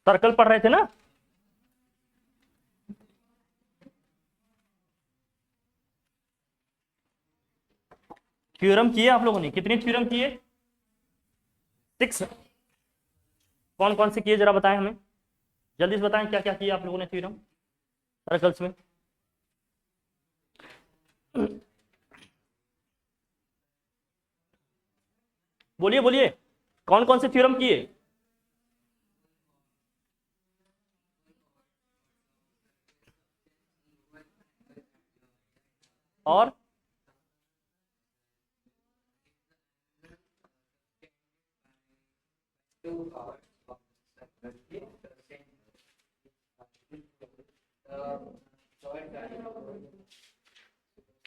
Circle पढ़ रहे थे ना। थ्योरम किए आप लोगों ने, कितने थ्योरम किए? 6। कौन कौन से किए जरा बताएं हमें, जल्दी से बताएं क्या क्या किए आप लोगों ने थ्योरम सर्कल्स में। बोलिए बोलिए, कौन कौन से थ्योरम किए? और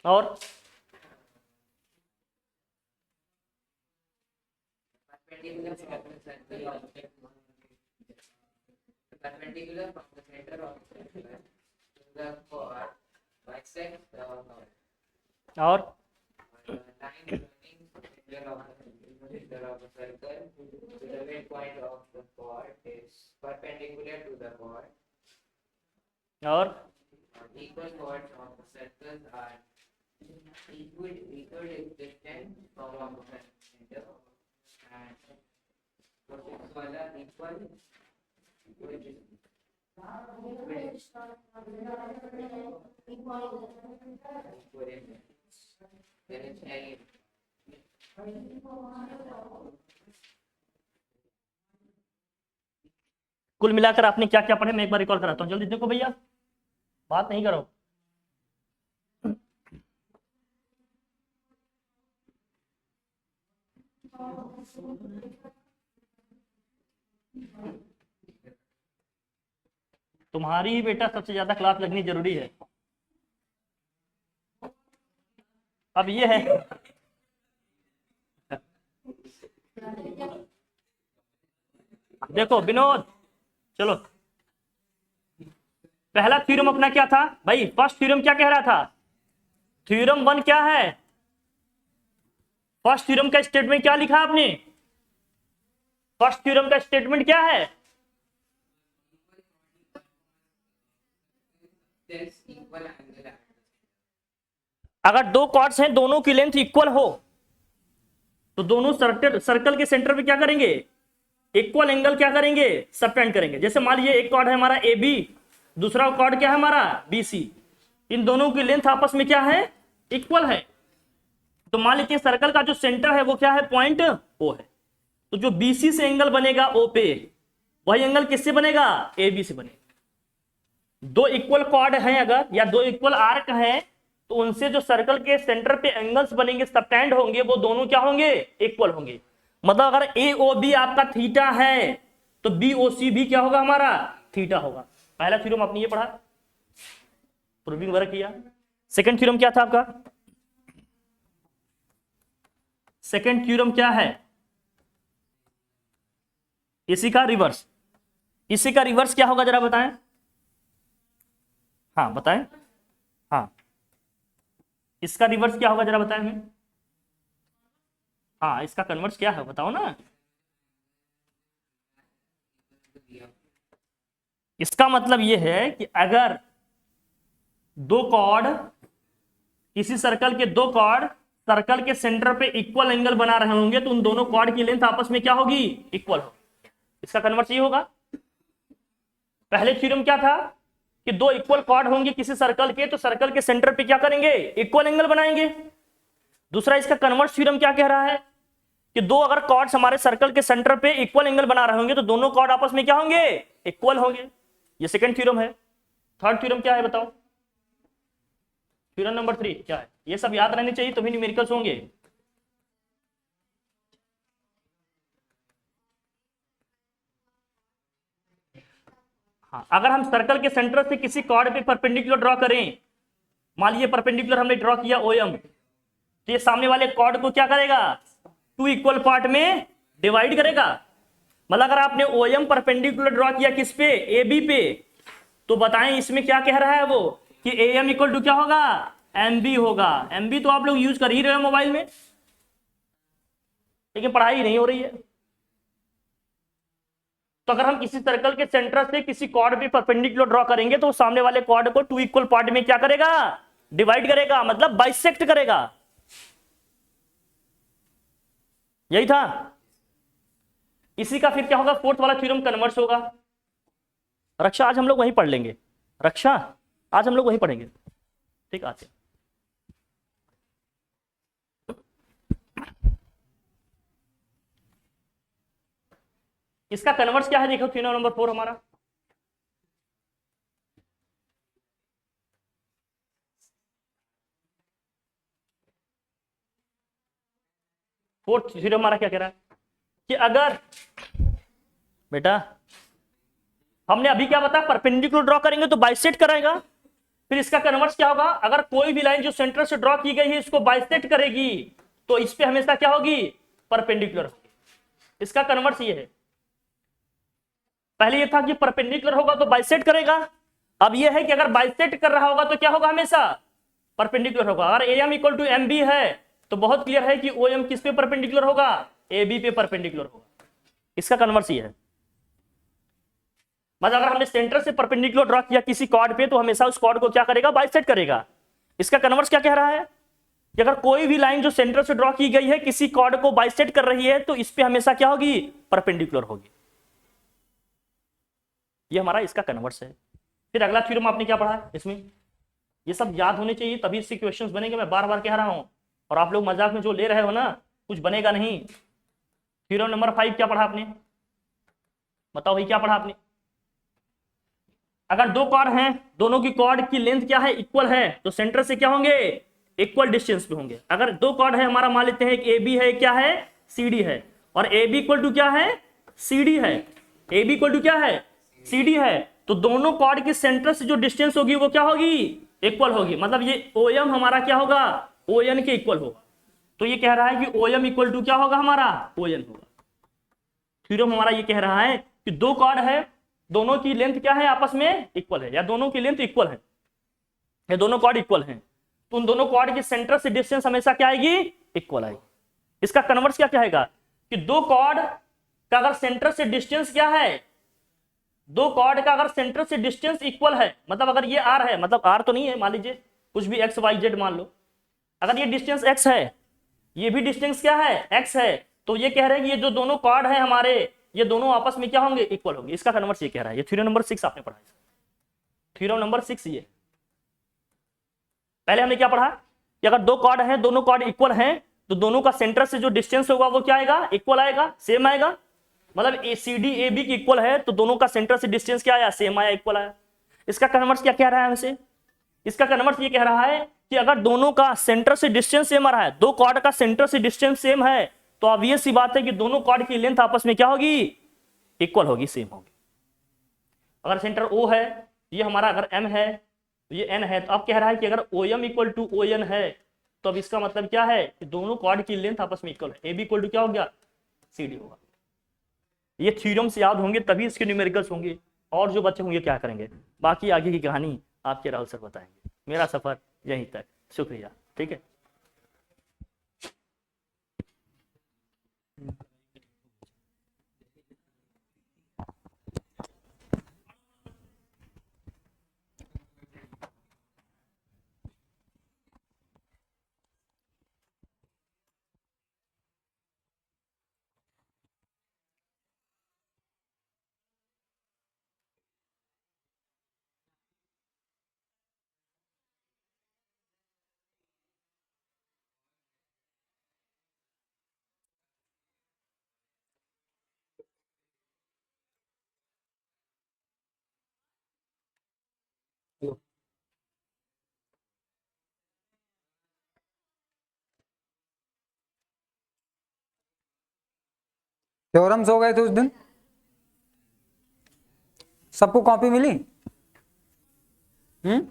और perpendicular from the center of the circle to the chord bisect the और line running from the center of the circle to the midpoint of the chord is perpendicular to the chord. और Equal chords of the circles are equal distance from the center and equal कुल मिलाकर आपने क्या क्या पढ़े, मैं एक बार recall कराता हूँ, जल्दी देखो भैया, बात नहीं करो। तुम्हारी ही बेटा सबसे ज्यादा क्लास लगनी जरूरी है। अब ये है, देखो विनोद, चलो पहला थ्योरम अपना क्या था भाई, फर्स्ट थ्योरम क्या कह रहा था? थ्योरम 1 क्या है? फर्स्ट थ्योरम का स्टेटमेंट क्या लिखा आपने? फर्स्ट थ्योरम का स्टेटमेंट क्या है? अगर दो कॉर्ड्स हैं, दोनों की लेंथ इक्वल हो, तो दोनों सर्कल के सेंटर पे क्या करेंगे? इक्वल एंगल क्या करेंगे? सबटेंड करेंगे। जैसे मान लीजिए एक कॉर्ड है हमारा ए बी, दूसरा कॉर्ड क्या है हमारा बी सी, इन दोनों की लेंथ आपस में क्या है? इक्वल है। तो मान लीजिए सर्कल का जो सेंटर है वो क्या है? पॉइंट ओ है। तो जो बीसी से एंगल बनेगा ओ पे, वही एंगल किससे बनेगा? ए बी से बनेगा। दो इक्वल कॉर्ड हैं अगर, या दो इक्वल आर्क हैं, तो उनसे जो सर्कल के सेंटर पे एंगल्स बनेंगे, सबटेंड होंगे, वो दोनों क्या होंगे? इक्वल होंगे। मतलब अगर ए ओ बी आपका थीटा है, तो बी ओ सी भी क्या होगा हमारा? थीटा होगा। पहला थ्योरम आपने ये पढ़ा, प्रूविंग वर्क किया। सेकंड थ्योरम क्या था आपका? सेकंड थ्योरम क्या है? इसी का रिवर्स। इसी का रिवर्स क्या होगा जरा बताएं। हाँ बताएं, हाँ इसका रिवर्स क्या होगा जरा बताएं हमें। हाँ इसका कन्वर्स क्या है बताओ ना। इसका मतलब यह है कि अगर दो कॉर्ड, किसी सर्कल के दो कॉर्ड सर्कल के सेंटर पे इक्वल एंगल बना रहे होंगे, तो उन दोनों कॉर्ड की लेंथ आपस में क्या होगी? इक्वल होगी। इसका कन्वर्स ये होगा। पहले थ्योरम क्या था कि दो इक्वल कॉर्ड होंगे किसी सर्कल के, तो सर्कल के सेंटर पे क्या करेंगे? इक्वल एंगल बनाएंगे। दूसरा इसका कन्वर्स थ्योरम क्या कह रहा है कि दो अगर कॉर्ड्स हमारे सर्कल के सेंटर पे इक्वल एंगल बना रहे होंगे, तो दोनों कॉर्ड आपस में क्या होंगे? इक्वल होंगे। ये सेकंड थ्योरम है। थर्ड थ्योरम क्या है बताओ? थ्योरम नंबर 3 क्या है? ये सब याद रहने चाहिए तभी न्यूमेरिकल्स होंगे। हाँ, अगर हम सर्कल के सेंटर से किसी कॉर्ड पे परपेंडिकुलर ड्रॉ करें, मान लीजिए परपेंडिकुलर हमने ड्रॉ किया OM, तो ये सामने वाले कॉर्ड को क्या करेगा? टू इक्वल पार्ट में डिवाइड करेगा। मतलब अगर आपने OM परपेंडिकुलर ड्रॉ किया किस पे? AB पे, तो बताएं इसमें क्या कह रहा है वो कि AM इक्वल टू क्या होगा? MB होगा। MB तो आप लोग यूज कर ही रहे हो मोबाइल में, लेकिन पढ़ाई नहीं हो रही है। तो अगर हम किसी सर्कल के सेंटर से किसी कॉर्ड पे परपेंडिकुलर ड्रॉ करेंगे तो सामने वाले कॉर्ड को टू इक्वल पार्ट में क्या करेगा, डिवाइड करेगा, मतलब बाइसेक्ट करेगा। यही था। इसी का फिर क्या होगा, फोर्थ वाला थ्योरम कन्वर्स होगा। रक्षा आज हम लोग वहीं पढ़ लेंगे, रक्षा आज हम लोग वहीं पढ़ेंगे। ठीक, आते हैं। इसका कन्वर्स क्या है, देखो थ्योरम नंबर 4 हमारा। फोर्थ थ्योरम हमारा क्या कह रहा है कि अगर बेटा हमने अभी क्या बताया, परपेंडिकुलर ड्रॉ करेंगे तो बाइसेक्ट कराएगा। फिर इसका कन्वर्स क्या होगा, अगर कोई भी लाइन जो सेंटर से ड्रॉ की गई है इसको बाइसेक्ट करेगी तो इस पे हमेशा क्या होगी, परपेंडिकुलर होगी। इसका कन्वर्स ये है। पहले ये था कि परपेंडिकुलर होगा तो बाइसेक्ट करेगा, अब ये है कि अगर बाइसेक्ट कर रहा होगा तो क्या होगा, हमेशा परपेंडिकुलर होगा। अगर AM इक्वल टू MB है तो बहुत क्लियर है कि OM किस पे परपेंडिकुलर होगा, AB पे परपेंडिकुलर होगा। इसका कन्वर्स ये है। मतलब अगर हमने सेंटर से परपेंडिकुलर ड्रॉ किया किसी कॉर्ड पे तो हमेशा उस कॉर्ड को क्या करेगा, बाइसेक्ट करेगा। इसका कन्वर्स क्या कह रहा है कि अगर कोई भी लाइन जो सेंटर से ड्रॉ की गई है किसी कॉर्ड को बाइसेक्ट कर रही है तो इस पे हमेशा क्या होगी, परपेंडिकुलर होगी। ये हमारा इसका कन्वर्स है। फिर अगला थ्योरम आपने क्या पढ़ा है इसमें, ये सब याद होने चाहिए तभी इससे क्वेश्चंस बनेंगे। मैं बार बार कह रहा हूं और आप लोग मजाक में जो ले रहे हो ना, कुछ बनेगा नहीं। थ्योरम नंबर 5 क्या पढ़ा आपने, बताओ भाई क्या पढ़ा आपने। अगर दो कॉर्ड हैं, दोनों की कॉर्ड की लेंथ क्या है, इक्वल है, तो सेंटर से क्या होंगे, इक्वल डिस्टेंस पे होंगे। अगर दो कॉर्ड है हमारा, मान लेते हैं एक AB है, क्या है, CD है, और AB इक्वल टू क्या है, CD है, AB इक्वल टू क्या है, CD है, तो दोनों कॉर्ड के सेंटर से जो डिस्टेंस होगी वो क्या होगी, इक्वल होगी। मतलब ये OM हमारा क्या होगा, ON के इक्वल होगा। तो ये कह रहा है कि OM इक्वल टू क्या होगा, हमारा ON होगा। थ्योरम हमारा ये कह रहा है कि दो कॉर्ड है, दोनों की लेंथ क्या है, आपस में इक्वल है, या दोनों की लेंथ इक्वल है, या दोनों कॉर्ड इक्वल हैं, तो उन दोनों कॉर्ड के सेंटर से डिस्टेंस हमेशा क्या आएगी, इक्वल आएगी। इसका कन्वर्स क्या कहेगा कि दो कॉर्ड का अगर सेंटर से डिस्टेंस क्या है, दो कॉर्ड का अगर सेंटर से डिस्टेंस इक्वल है, मतलब अगर ये R है, मतलब R तो नहीं है, मान लीजिए कुछ भी XYZ मान लो, अगर ये डिस्टेंस X है, ये भी डिस्टेंस क्या है, X है, तो ये कह रहे हैं कि ये जो दोनों कॉर्ड है हमारे, ये दोनों आपस में क्या होंगे, इक्वल होंगे। इसका कन्वर्स ये कह रहा है। ये थ्योरम नंबर 6 आपने पढ़ा है। थ्योरम नंबर 6 ये। पहले हमने क्या पढ़ा कि अगर दो कॉर्ड हैं, दोनों कॉर्ड इक्वल हैं, तो दोनों का सेंटर से जो डिस्टेंस होगा वो क्या आएगा, इक्वल आएगा, सेम आएगा। मतलब CD AB की इक्वल है तो दोनों का सेंटर से डिस्टेंस क्या आया, सेम आया, इक्वल आया। इसका कन्वर्स क्या कह रहा है हमसे, इसका कन्वर्स ये कह रहा है कि अगर दोनों का सेंटर से डिस्टेंस सेम आ रहा है, दो कॉर्ड का सेंटर से डिस्टेंस सेम है, तो ऑब्वियस सी बात है कि दोनों कॉर्ड की लेंथ आपस में क्या होगी, इक्वल होगी, सेम होगी। अगर सेंटर O है, ये हमारा अगर M है, तो ये N है, तो अब कह रहा है कि अगर OM इक्वल टू ON है, तो अब इसका मतलब क्या है कि दोनों कॉर्ड की लेंथ आपस में इक्वल है। AB इक्वल टू क्या हो गया, CD होगा। ये थ्योरम्स याद होंगे तभी इसके न्यूमेरिकल्स होंगे, और जो बच्चे होंगे क्या करेंगे, बाकी आगे की कहानी आपके राहुल सर बताएंगे। मेरा सफर यहीं तक, शुक्रिया। ठीक है। थ्योरम्स हो गए थे उस दिन, सबको कॉपी मिली? हम्म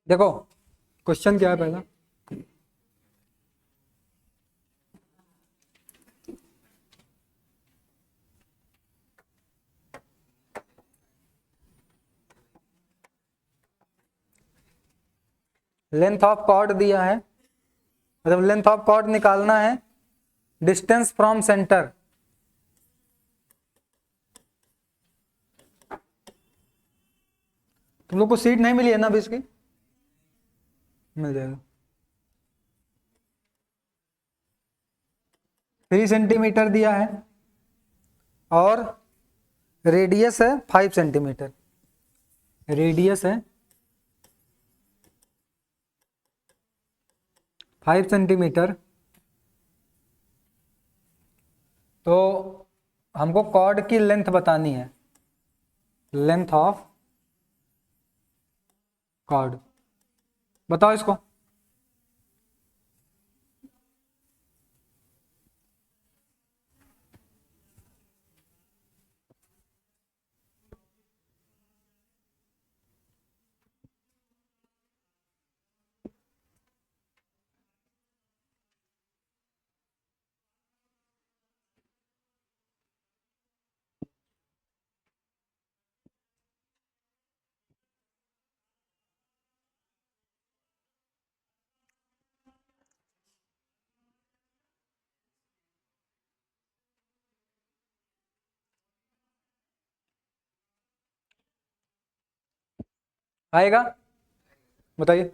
देखो क्वेश्चन क्या है पहला। लेंथ ऑफ कॉर्ड दिया है, मतलब लेंथ ऑफ कॉर्ड निकालना है, डिस्टेंस फ्रॉम सेंटर। तुम लोग को सीट नहीं मिली है ना अभी इसकी? मिल जाएगा। 3 सेंटीमीटर दिया है और रेडियस है 5 सेंटीमीटर। रेडियस है 5 सेंटीमीटर। तो हमको कॉर्ड की लेंथ बतानी है, लेंथ ऑफ कॉर्ड। बताओ इसको। आएगा? बताइए।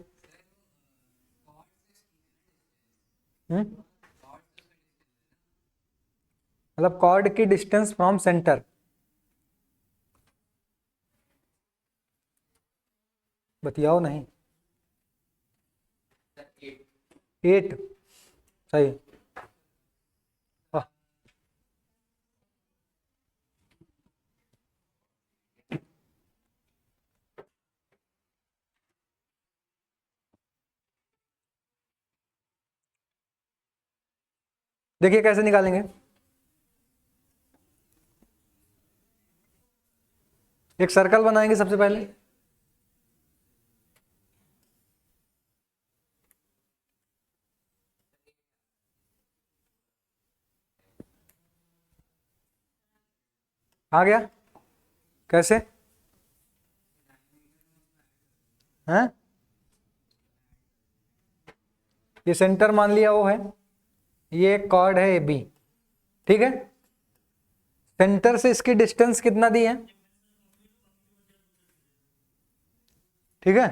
मतलब कॉर्ड की डिस्टेंस फ्रॉम सेंटर। बतियाओ नहीं। 8 सही। हाँ। देखिए कैसे निकालेंगे। एक सर्कल बनाएंगे सबसे पहले। आ गया? कैसे? हैं? ये सेंटर मान लिया वो है, ये एक कॉर्ड है ए बी, ठीक है। सेंटर से इसकी डिस्टेंस कितना दी है? ठीक है,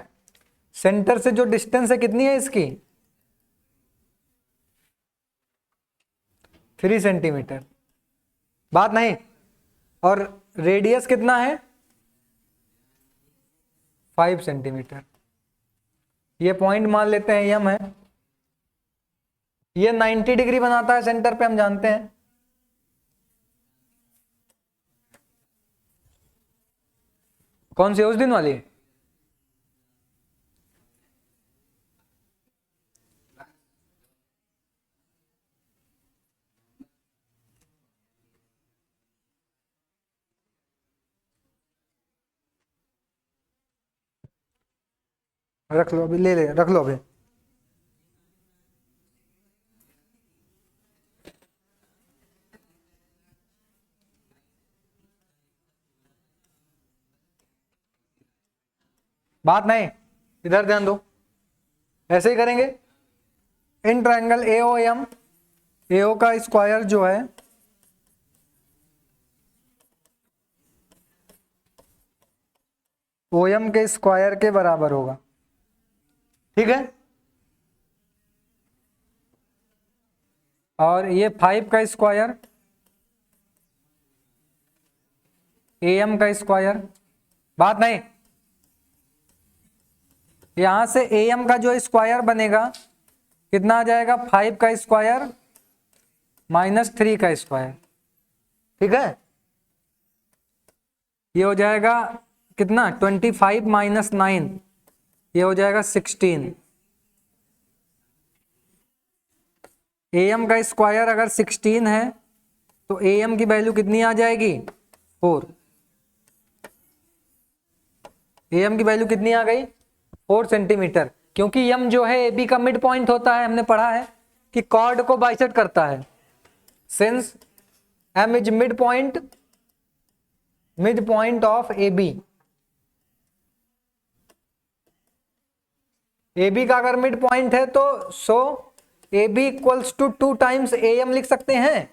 सेंटर से जो डिस्टेंस है कितनी है इसकी? 3 सेंटीमीटर। बात नहीं। और रेडियस कितना है? 5 सेंटीमीटर। ये पॉइंट मान लेते हैं एम है। ये 90 डिग्री बनाता है सेंटर पे, हम जानते हैं। कौन सी? उस दिन वाली? रख लो अभी, ले ले, रख लो अभी। बात नहीं, इधर ध्यान दो। ऐसे ही करेंगे। इन ट्रायंगल एओ एम, एओ का स्क्वायर जो है ओ एम के स्क्वायर के बराबर होगा, ठीक है। और ये 5 का स्क्वायर ए एम का स्क्वायर। बात नहीं, यहां से ए एम का जो स्क्वायर बनेगा कितना आ जाएगा? 5 का स्क्वायर माइनस 3 का स्क्वायर, ठीक है। ये हो जाएगा कितना? 25 माइनस 9, ये हो जाएगा 16। ए एम का स्क्वायर अगर 16 है तो ए एम की वैल्यू कितनी आ जाएगी? 4। ए एम की वैल्यू कितनी आ गई? 4 सेंटीमीटर, क्योंकि m जो है ए बी का मिड पॉइंट होता है, हमने पढ़ा है कि कॉर्ड को बाइसेक्ट करता है। Since m is mid point of A B, A B का अगर मिड पॉइंट है तो so A B equals to 2 times A M लिख सकते हैं।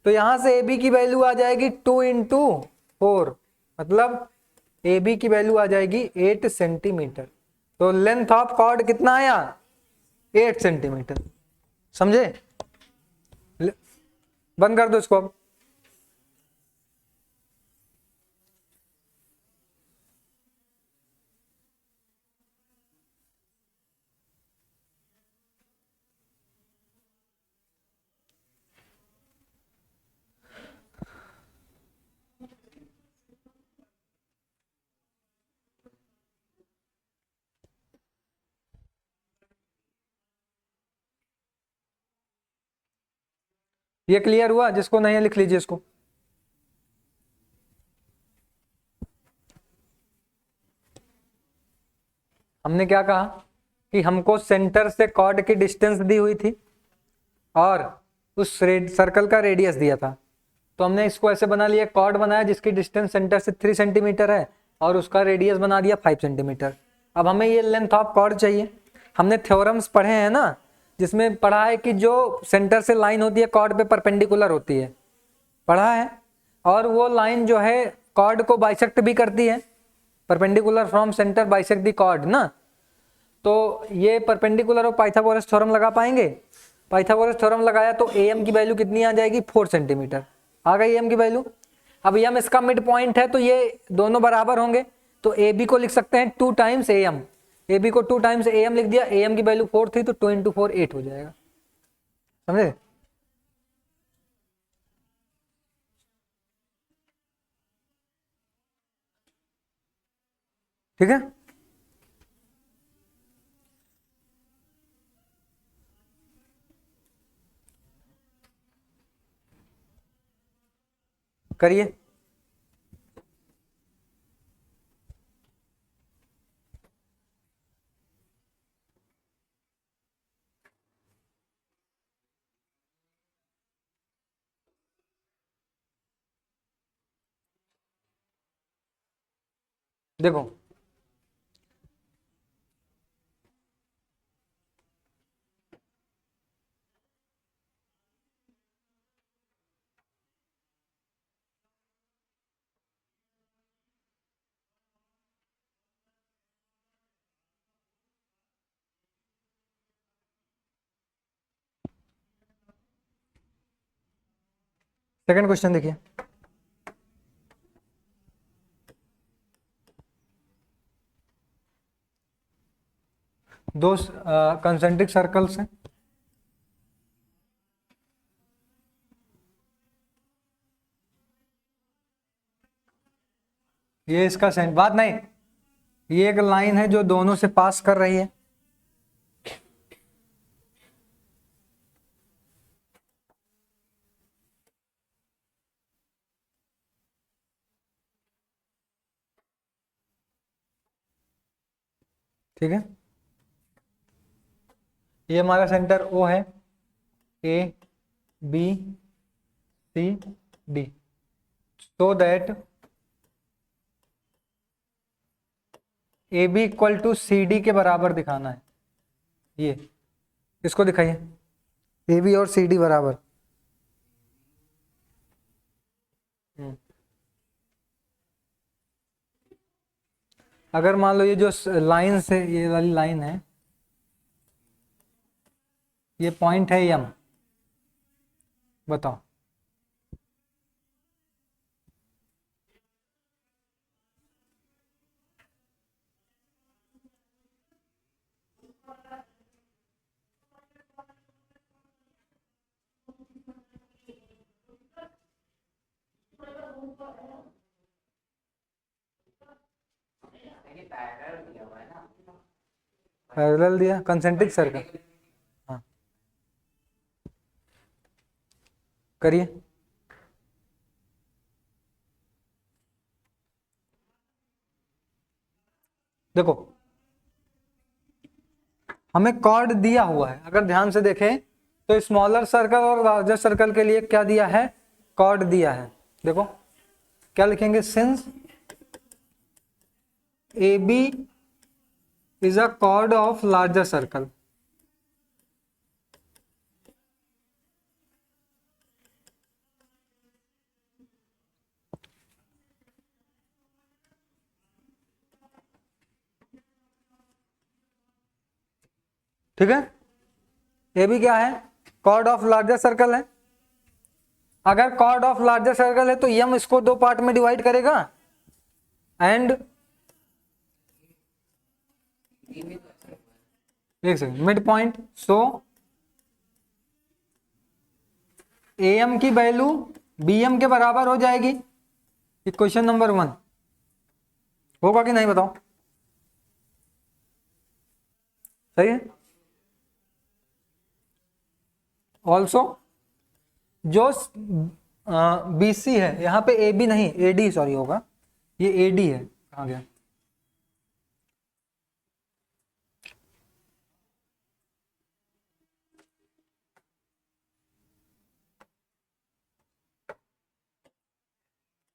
तो यहां से ए बी की वैल्यू आ जाएगी 2 इंटू 4, मतलब ए बी की वैल्यू आ जाएगी 8 सेंटीमीटर। तो लेंथ ऑफ कॉर्ड कितना आया? 8 सेंटीमीटर। समझे? बंद कर दो इसको अब। ये क्लियर हुआ? जिसको नहीं है लिख लीजिए इसको। हमने क्या कहा कि हमको सेंटर से कॉर्ड की डिस्टेंस दी हुई थी और उस सर्कल का रेडियस दिया था। तो हमने इसको ऐसे बना लिया, कॉर्ड बनाया जिसकी डिस्टेंस सेंटर से 3 सेंटीमीटर है और उसका रेडियस बना दिया 5 सेंटीमीटर। अब हमें ये लेंथ ऑफ कॉर्ड चाहिए। हमने थ्योरम्स पढ़े हैं ना, जिसमें पढ़ा है कि जो सेंटर से लाइन होती है कॉर्ड पे परपेंडिकुलर होती है, पढ़ा है। और वो लाइन जो है कॉर्ड को बाइसेक्ट भी करती है, perpendicular from centre bisect the chord ना। तो ये परपेंडिकुलर और पाइथागोरस थ्योरम लगा पाएंगे। पाइथागोरस थ्योरम लगाया तो ए एम की वैल्यू कितनी आ जाएगी? 4 सेंटीमीटर आ गई एम की वैल्यू। अब एम इसका मिड पॉइंट है तो ये दोनों बराबर होंगे, तो ए बी को लिख सकते हैं 2 times A M. A B को 2 टाइम्स ए एम लिख दिया, ए एम की वैल्यू 4 थी तो 2 इंटू 4 8 हो जाएगा। समझे? ठीक है। करिए। देखो सेकंड क्वेश्चन देखिए। दो कंसेंट्रिक सर्कल्स हैं, ये इसका बात नहीं, ये एक लाइन है जो दोनों से पास कर रही है। ठीक है, ये हमारा सेंटर ओ है, A B C D, so that A B equal to C D के बराबर दिखाना है। ये इसको दिखाइए, ए बी और सी डी बराबर। अगर मान लो ये जो लाइन से ये वाली लाइन है, ये पॉइंट है एम, बताओ ये पैरेलल दिया हुआ है ना। पैरेलल दिया, कंसेंट्रिक सर्कल। हाँ करिए। देखो हमें कॉर्ड दिया हुआ है, अगर ध्यान से देखें तो स्मॉलर सर्कल और लार्जर सर्कल के लिए क्या दिया है, कॉर्ड दिया है। देखो क्या लिखेंगे, since A B is a chord of larger circle. ठीक है, ये भी क्या है, कॉर्ड ऑफ लार्जर सर्कल है। अगर कॉर्ड ऑफ लार्जर सर्कल है तो यम इसको दो पार्ट में डिवाइड करेगा एंड एक second, mid point. So A M की वैल्यू बी एम के बराबर हो जाएगी। इक्वेशन नंबर 1 होगा कि नहीं बताओ, सही है। ऑल्सो जो बी सी है, यहाँ पे ए बी नहीं ए डी सॉरी होगा, ये ए डी है, कहाँ गया,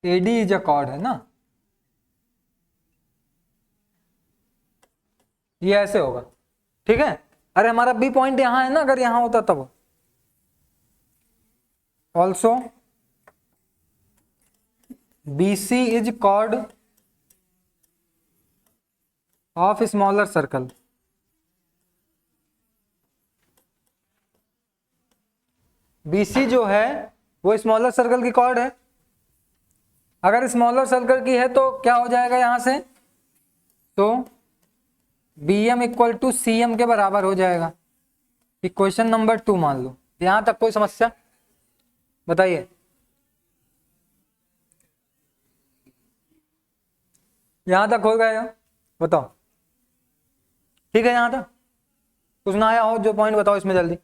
A D is a cord है ना, ये ऐसे होगा। ठीक है, अरे हमारा बी पॉइंट यहां है ना, अगर यहां होता तब। Also B C is chord of smaller circle. BC जो है वो स्मॉलर सर्कल की कॉर्ड है। अगर स्मॉलर सर्कल की है तो क्या हो जाएगा यहां से, तो BM इक्वल टू CM के बराबर हो जाएगा। इक्वेशन नंबर 2 मान लो। यहां तक कोई समस्या बताइए, यहां तक हो गया, बताओ। ठीक है, यहां तक कुछ ना आया हो जो पॉइंट बताओ इसमें जल्दी।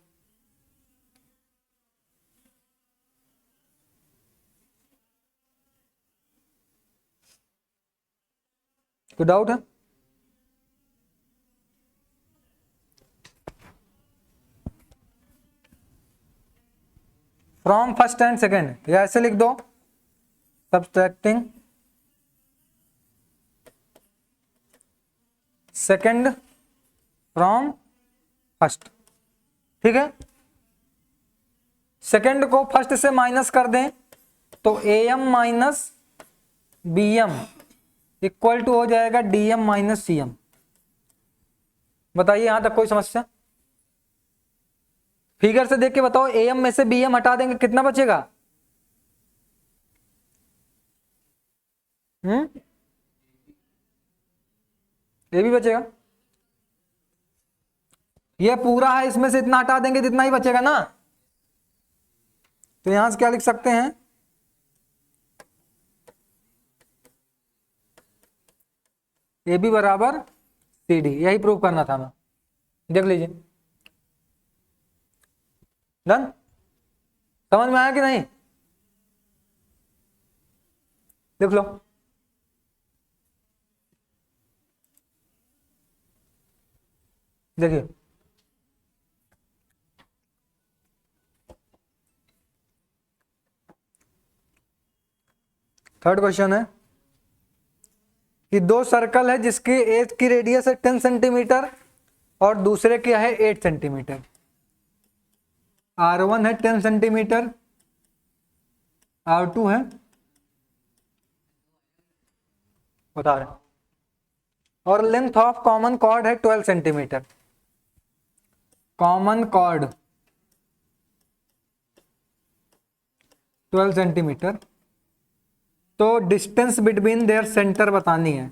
कोई डाउट है? फ्रॉम फर्स्ट एंड सेकेंड या ऐसे लिख दो, सब्सट्रैक्टिंग सेकेंड फ्रॉम फर्स्ट। ठीक है, सेकेंड को फर्स्ट से माइनस कर दें तो AM minus BM equal to हो जाएगा DM माइनस CM। बताइए यहां तक कोई समस्या? फिगर से देख के बताओ, AM में से BM हटा देंगे कितना बचेगा? ये भी बचेगा, ये पूरा है, इसमें से इतना हटा देंगे जितना ही बचेगा ना। तो यहां से क्या लिख सकते हैं, AB बराबर CD। यही प्रूव करना था, मैं देख लीजिए। डन, समझ में आया कि नहीं? देख लो, देखिए थर्ड क्वेश्चन है कि दो सर्कल है जिसकी एक की रेडियस है 10 सेंटीमीटर और दूसरे की है 8 सेंटीमीटर। R1 है 10 सेंटीमीटर, R2 है, बता रहे, और लेंथ ऑफ कॉमन कॉर्ड है 12 सेंटीमीटर। कॉमन कॉर्ड 12 सेंटीमीटर, तो डिस्टेंस बिटवीन देयर सेंटर बतानी है।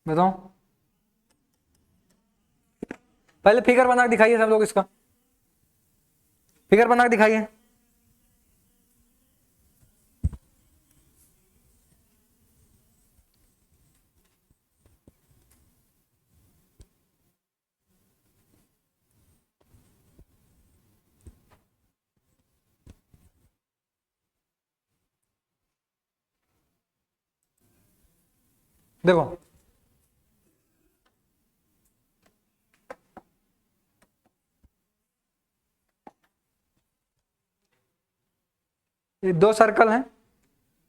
बताओ, पहले फिगर बना के दिखाइए सब लोग, इसका फिगर बना के दिखाइए। देखो ये दो सर्कल हैं,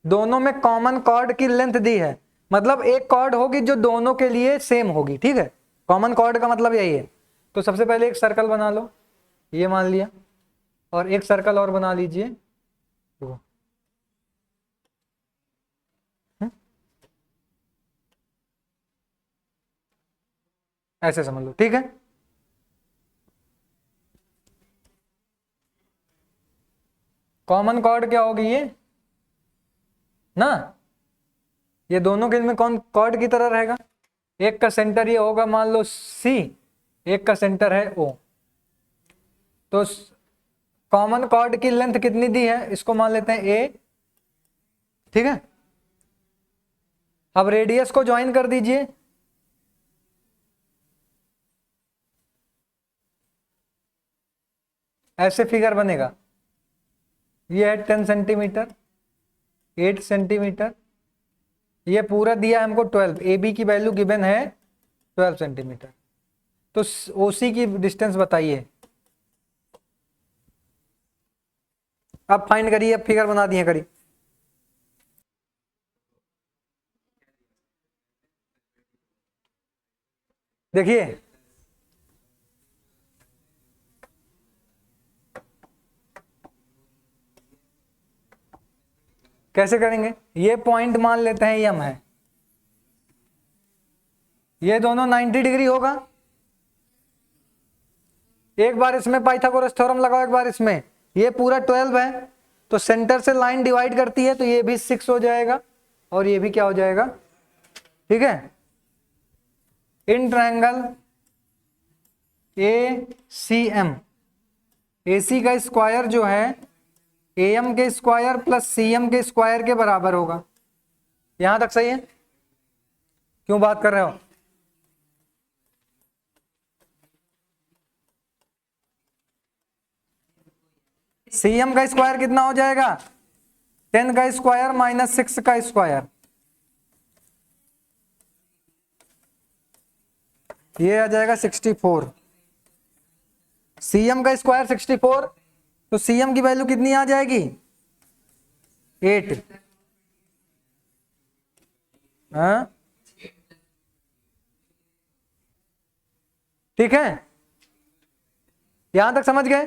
दोनों में कॉमन कॉर्ड की लेंथ दी है, मतलब एक कॉर्ड होगी जो दोनों के लिए सेम होगी, ठीक है। कॉमन कॉर्ड का मतलब यही है। तो सबसे पहले एक सर्कल बना लो, ये मान लिया, और एक सर्कल और बना लीजिए, देखो ऐसे समझ लो, ठीक है। कॉमन कॉर्ड क्या होगी ये ना, ये दोनों के में कौन कॉर्ड की तरह रहेगा। एक का सेंटर ये होगा मान लो सी, एक का सेंटर है ओ। तो कॉमन कॉर्ड की लेंथ कितनी दी है, इसको मान लेते हैं ए, ठीक है। अब रेडियस को ज्वाइन कर दीजिए, ऐसे फिगर बनेगा। ये है 10 सेंटीमीटर, 8 सेंटीमीटर, ये पूरा दिया है हमको 12, ए बी की वैल्यू गिवन है 12 सेंटीमीटर। तो ओसी की डिस्टेंस बताइए, अब फाइंड करिए, अब फिगर बना दिए करिए। देखिए कैसे करेंगे, ये पॉइंट मान लेते हैं एम है, ये दोनों 90 डिग्री होगा। एक बार इसमें पाइथागोरस थ्योरम लगाओ, एक बार इसमें, ये पूरा 12 है, तो सेंटर से लाइन डिवाइड करती है, तो ये भी 6 हो जाएगा और ये भी क्या हो जाएगा, ठीक है। In triangle A C M, ए सी का स्क्वायर जो है ए एम के स्क्वायर प्लस सी एम के स्क्वायर के बराबर होगा। यहां तक सही है, क्यों बात कर रहे हो। सी एम का स्क्वायर कितना हो जाएगा, 10 का स्क्वायर माइनस 6 का स्क्वायर, ये आ जाएगा 64। सी एम का स्क्वायर 64, तो सी एम की वैल्यू कितनी आ जाएगी, 8। हाँ ठीक है, यहां तक समझ गए,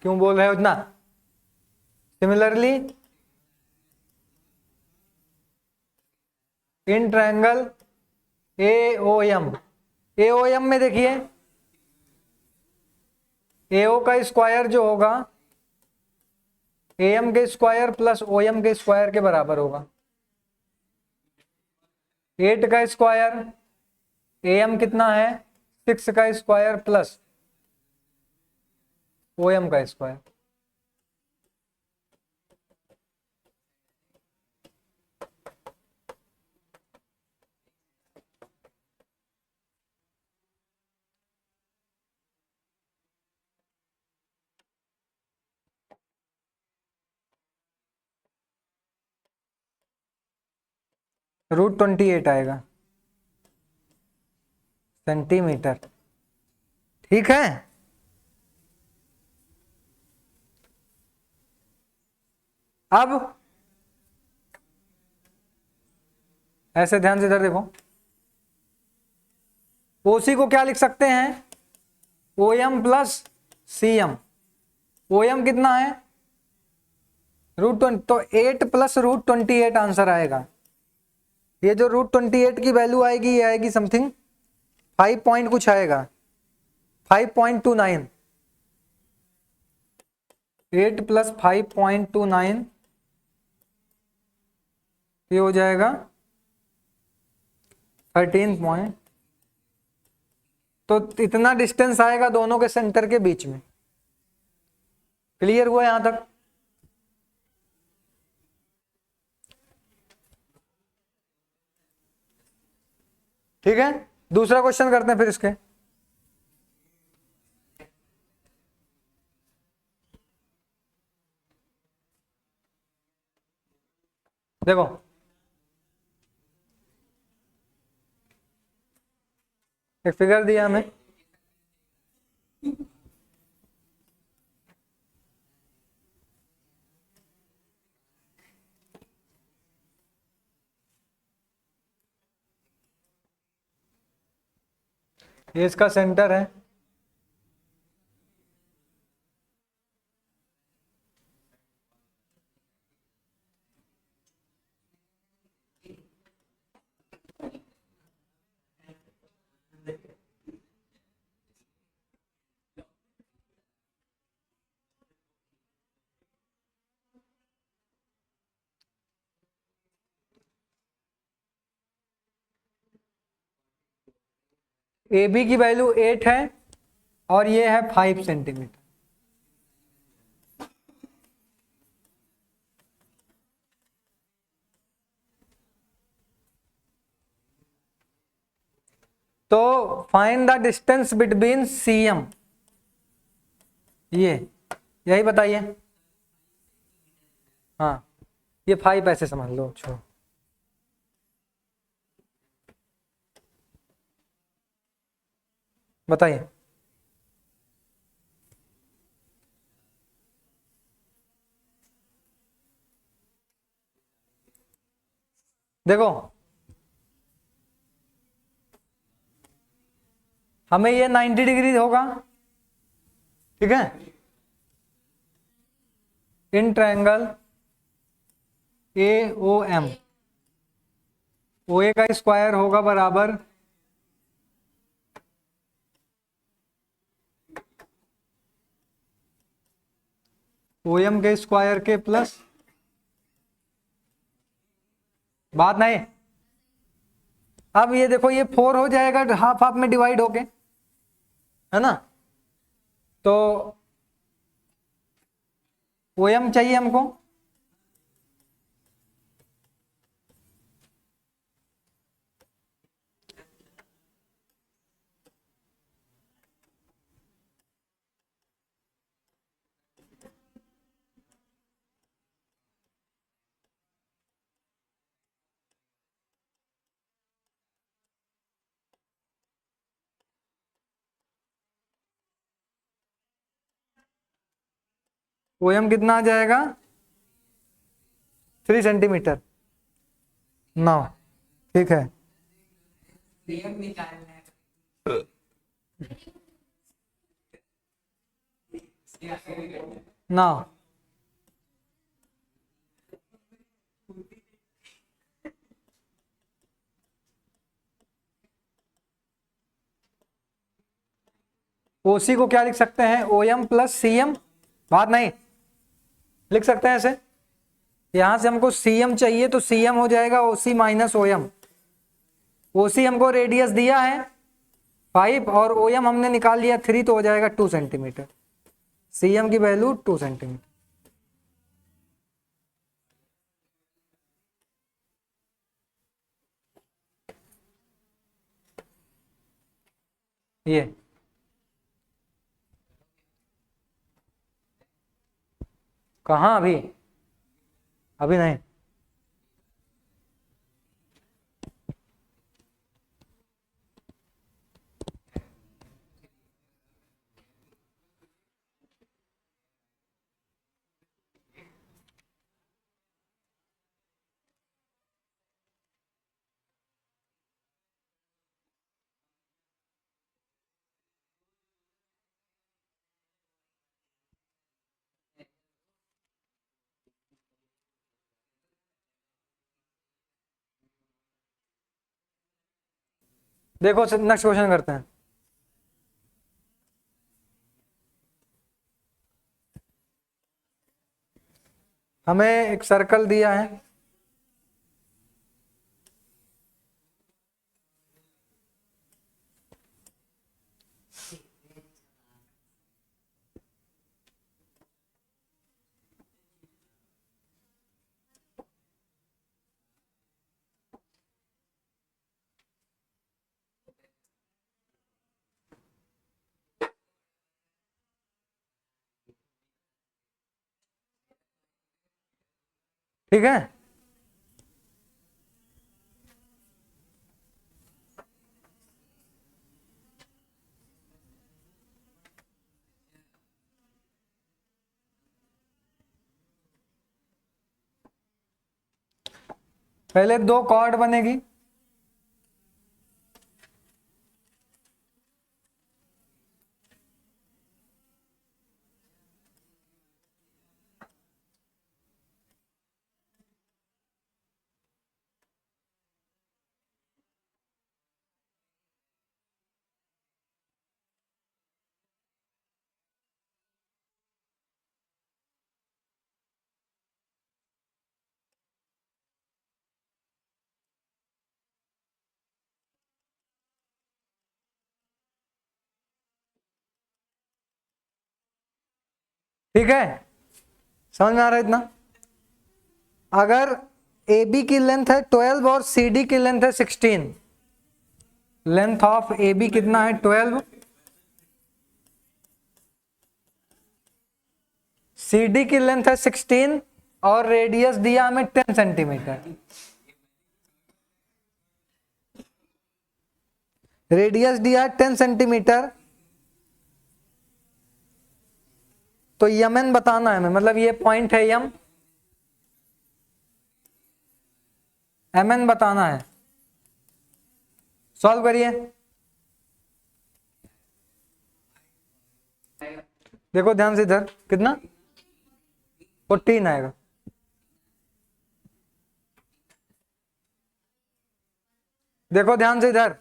क्यों बोल रहे हो इतना। सिमिलरली इन ट्रायंगल एओएम, एओएम में देखिए एओ का स्क्वायर जो होगा एएम के स्क्वायर प्लस ओएम के स्क्वायर के बराबर होगा। 8 का स्क्वायर, एएम कितना है 6 का स्क्वायर प्लस ओएम का स्क्वायर। √28 आएगा सेंटीमीटर, ठीक है। अब ऐसे ध्यान से इधर देखो, ओसी को क्या लिख सकते हैं, ओएम प्लस सीएम। ओएम कितना है √20, तो 8 प्लस √28 आंसर आएगा। ये जो √28 की वैल्यू आएगी ये आएगी समथिंग 5 पॉइंट कुछ आएगा, 5.29। 8 प्लस 5.29 ये हो जाएगा 13 पॉइंट। तो इतना डिस्टेंस आएगा दोनों के सेंटर के बीच में। क्लियर हुआ यहां तक। ठीक है, दूसरा क्वेश्चन करते हैं फिर इसके। देखो एक फिगर दिया हमें, ये इसका सेंटर है। ए बी की वैल्यू 8 है और ये है 5 सेंटीमीटर। तो find the distance between C M, ये यही बताइए। हाँ, ये 5 ऐसे समझ लो, छोड़ो। बताइए। देखो, हमें ये 90 डिग्री होगा, ठीक है, in triangle A O M. ओ ए का स्क्वायर होगा बराबर ओ एम के स्क्वायर के प्लस, बात नहीं। अब ये देखो, ये 4 हो जाएगा हाफ हाफ में डिवाइड होके, है ना। तो ओ एम चाहिए हमको, ओ एम कितना आ जाएगा, 3 सेंटीमीटर। 9, ठीक है। ना, ओसी को क्या लिख सकते हैं, O M plus C M, बात नहीं, लिख सकते हैं ऐसे। यहां से हमको सी एम चाहिए तो सी एम हो जाएगा ओसी माइनस ओ एम। ओसी हमको रेडियस दिया है 5 और ओ एम हमने निकाल लिया 3, तो हो जाएगा 2 सेंटीमीटर। सी एम की वैल्यू 2 सेंटीमीटर। ये कहाँ अभी, अभी नहीं। देखो नेक्स्ट क्वेश्चन करते हैं। हमें एक सर्कल दिया है, ठीक है। पहले दो कॉर्ड बनेगी, ठीक है, समझ में आ रहा है इतना। अगर ए बी की लेंथ है 12 और सी डी की लेंथ है 16, लेंथ ऑफ ए बी कितना है 12, सी डी की लेंथ है 16 और रेडियस दिया हमें 10 सेंटीमीटर। रेडियस दिया है 10 सेंटीमीटर, तो यमन बताना है हमें, मतलब ये पॉइंट है यम, एमएन बताना है। सॉल्व करिए, देखो ध्यान से इधर कितना 14 आएगा। देखो ध्यान से इधर,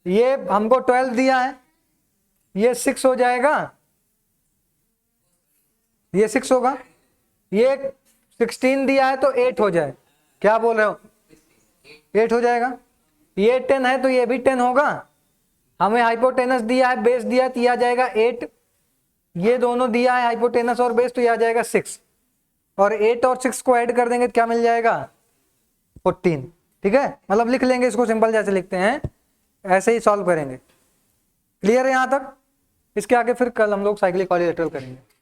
ये हमको 12 दिया है, ये 6 हो जाएगा, ये 6 होगा, ये 16 दिया है तो 8 हो जाए, क्या बोल रहे हो 8 हो जाएगा। ये 10 है तो ये भी 10 होगा, हमें हाइपोटेनस दिया है, बेस दिया है तो यह आ जाएगा 8, ये दोनों दिया है हाइपोटेनस और बेस तो यह आ जाएगा 6, और 8 और 6 को ऐड कर देंगे तो क्या मिल जाएगा 14। ठीक है, मतलब लिख लेंगे इसको सिंपल जैसे लिखते हैं ऐसे ही सॉल्व करेंगे। क्लियर है यहाँ तक? इसके आगे फिर कल हम लोग साइक्लिक क्वाड्रिलेटरल करेंगे।